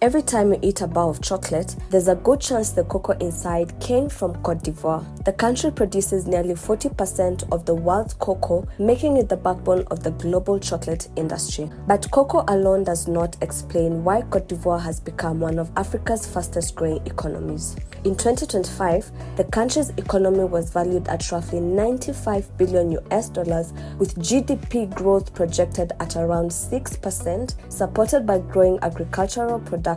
Every time you eat a bar of chocolate, there's a good chance the cocoa inside came from Côte d'Ivoire. The country produces nearly 40% of the world's cocoa, making it the backbone of the global chocolate industry. But cocoa alone does not explain why Côte d'Ivoire has become one of Africa's fastest growing economies. In 2025, the country's economy was valued at roughly $95 billion, with GDP growth projected at around 6%, supported by growing agricultural production,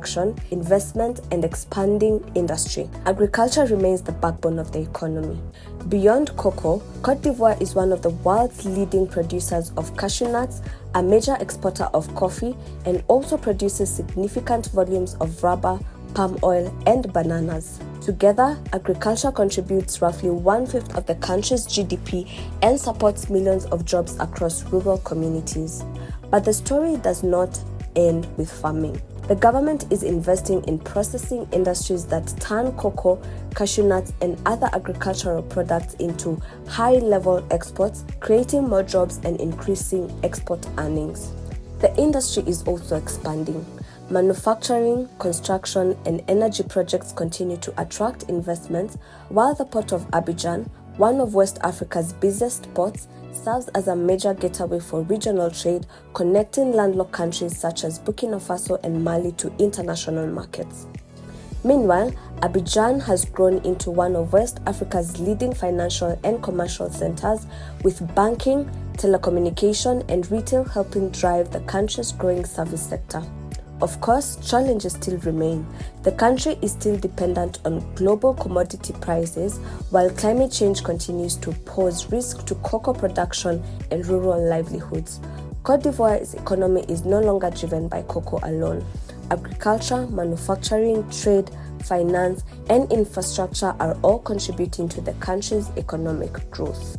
investment, and expanding industry. Agriculture remains the backbone of the economy. Beyond cocoa, Côte d'Ivoire is one of the world's leading producers of cashew nuts, a major exporter of coffee, and also produces significant volumes of rubber, palm oil, and bananas. Together, agriculture contributes roughly 1/5 of the country's GDP and supports millions of jobs across rural communities. But the story does not end with farming. The government is investing in processing industries that turn cocoa, cashew nuts, and other agricultural products into high-level exports, creating more jobs and increasing export earnings. The industry is also expanding. Manufacturing, construction, and energy projects continue to attract investments, while the port of Abidjan, one of West Africa's busiest ports, serves as a major gateway for regional trade, connecting landlocked countries such as Burkina Faso and Mali to international markets. Meanwhile, Abidjan has grown into one of West Africa's leading financial and commercial centers, with banking, telecommunication, and retail helping drive the country's growing service sector. Of course, challenges still remain. The country is still dependent on global commodity prices, while climate change continues to pose risk to cocoa production and rural livelihoods. Côte d'Ivoire's economy is no longer driven by cocoa alone. Agriculture, manufacturing, trade, finance, and infrastructure are all contributing to the country's economic growth.